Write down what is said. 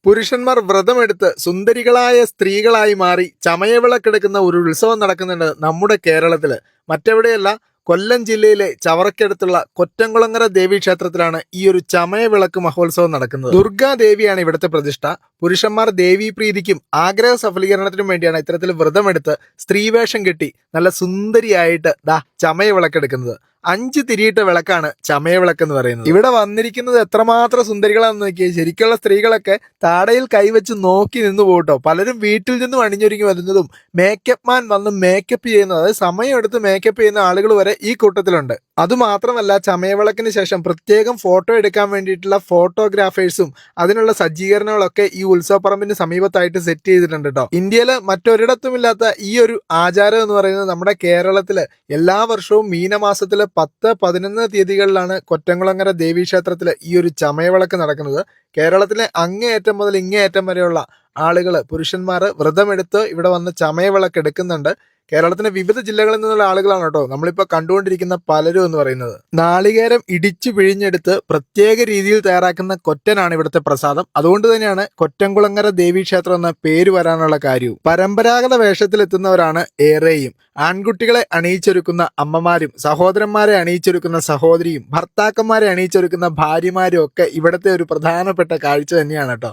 പുരുഷന്മാർ വ്രതമെടുത്ത് സുന്ദരികളായ സ്ത്രീകളായി മാറി ചമയവിളക്കെടുക്കുന്ന ഒരു ഉത്സവം നടക്കുന്നുണ്ട് നമ്മുടെ കേരളത്തില്. മറ്റെവിടെയല്ല, കൊല്ലം ജില്ലയിലെ ചവറയ്ക്കടുത്തുള്ള കൊറ്റംകുളങ്ങര ദേവീക്ഷേത്രത്തിലാണ് ഈ ഒരു ചമയവിളക്ക് മഹോത്സവം നടക്കുന്നത്. ദുർഗാദേവിയാണ് ഇവിടുത്തെ പ്രതിഷ്ഠ. പുരുഷന്മാർ ദേവീപ്രീതിക്കും ആഗ്രഹ സഫലീകരണത്തിനും വേണ്ടിയാണ് ഇത്തരത്തിൽ വ്രതമെടുത്ത് സ്ത്രീവേഷം കെട്ടി നല്ല സുന്ദരിയായിട്ട് ചമയവിളക്കെടുക്കുന്നത്. 5 തിരിയിട്ട വിളക്കാണ് ചമയവിളക്ക് എന്ന് പറയുന്നത്. ഇവിടെ വന്നിരിക്കുന്നത് എത്രമാത്രം സുന്ദരികളാണെന്ന് നോക്കിയാൽ ശരിക്കുള്ള സ്ത്രീകളൊക്കെ താടയിൽ കൈവച്ച് നോക്കി നിന്ന് പോകട്ടോ. പലരും വീട്ടിൽ നിന്നും അണിഞ്ഞൊരുങ്ങി വരുന്നതും മേക്കപ്പ് മാൻ വന്ന് മേക്കപ്പ് ചെയ്യുന്നത്, അതായത് സമയമെടുത്ത് മേക്കപ്പ് ചെയ്യുന്ന ആളുകൾ വരെ ഈ കൂട്ടത്തിലുണ്ട്. അതുമാത്രമല്ല, ചമയവിളക്കിന് ശേഷം പ്രത്യേകം ഫോട്ടോ എടുക്കാൻ വേണ്ടിയിട്ടുള്ള ഫോട്ടോഗ്രാഫേഴ്സും അതിനുള്ള സജ്ജീകരണങ്ങളൊക്കെ ഈ ഉത്സവപ്പറമ്പിന് സമീപത്തായിട്ട് സെറ്റ് ചെയ്തിട്ടുണ്ട് കേട്ടോ. ഇന്ത്യയില് മറ്റൊരിടത്തുമില്ലാത്ത ഈ ഒരു ആചാരം എന്ന് പറയുന്നത് നമ്മുടെ കേരളത്തില് എല്ലാ വർഷവും മീനമാസത്തില് 10, 11 തീയതികളിലാണ് കൊറ്റംകുളങ്ങര ദേവീക്ഷേത്രത്തിൽ ഈ ഒരു ചമയവിളക്ക് നടക്കുന്നത്. കേരളത്തിലെ അങ്ങേയറ്റം മുതൽ ഇങ്ങേയറ്റം വരെയുള്ള ആളുകൾ, പുരുഷന്മാർ വ്രതമെടുത്ത് ഇവിടെ വന്ന് ചമയവിളക്ക് എടുക്കുന്നുണ്ട്. കേരളത്തിന്റെ വിവിധ ജില്ലകളിൽ നിന്നുള്ള ആളുകളാണ് കേട്ടോ നമ്മളിപ്പോൾ കണ്ടുകൊണ്ടിരിക്കുന്ന പലരും എന്ന് പറയുന്നത്. നാളികേരം ഇടിച്ചു പിഴിഞ്ഞെടുത്ത് പ്രത്യേക രീതിയിൽ തയ്യാറാക്കുന്ന കൊറ്റനാണ് ഇവിടുത്തെ പ്രസാദം. അതുകൊണ്ട് തന്നെയാണ് കൊറ്റംകുളങ്ങര ദേവീക്ഷേത്രം എന്ന പേര് വരാനുള്ള കാര്യവും. പരമ്പരാഗത വേഷത്തിലെത്തുന്നവരാണ് ഏറെയും. ആൺകുട്ടികളെ അണിയിച്ചൊരുക്കുന്ന അമ്മമാരും സഹോദരന്മാരെ അണിയിച്ചൊരുക്കുന്ന സഹോദരിയും ഭർത്താക്കന്മാരെ അണിയിച്ചൊരുക്കുന്ന ഭാര്യമാരും ഒക്കെ ഇവിടുത്തെ ഒരു പ്രധാനപ്പെട്ട കാഴ്ച തന്നെയാണ് കേട്ടോ.